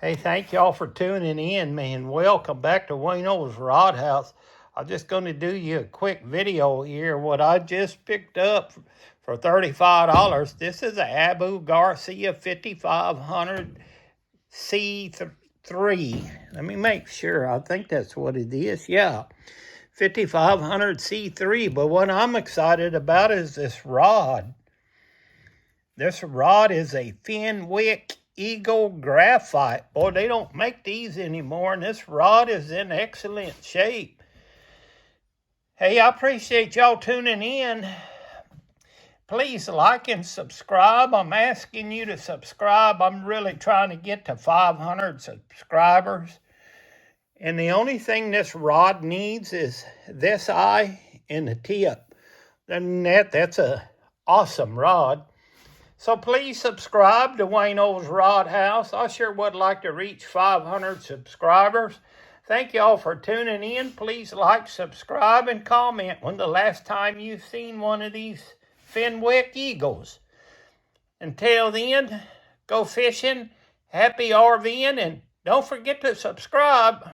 Hey, thank y'all for tuning in, man. Welcome back to Wayno's Rod House. I'm just going to do you a quick video here. What I just picked up for $35. This is a Abu Garcia 5500 C3. Let me make sure. I think that's what it is. Yeah, 5500 C3. But what I'm excited about is this rod. This rod is a Fenwick Eagle Graphite. Boy, they don't make these anymore, and this rod is in excellent shape. Hey, I appreciate y'all tuning in. Please like and subscribe. I'm asking you to subscribe. I'm really trying to get to 500 subscribers. And the only thing this rod needs is this eye and the tip. Then that's a awesome rod. So please subscribe to Wayno's Rod House. I sure would like to reach 500 subscribers. Thank y'all for tuning in. Please like, subscribe, and comment when the last time you've seen one of these Fenwick Eagles. Until then, go fishing, happy RVing, and don't forget to subscribe.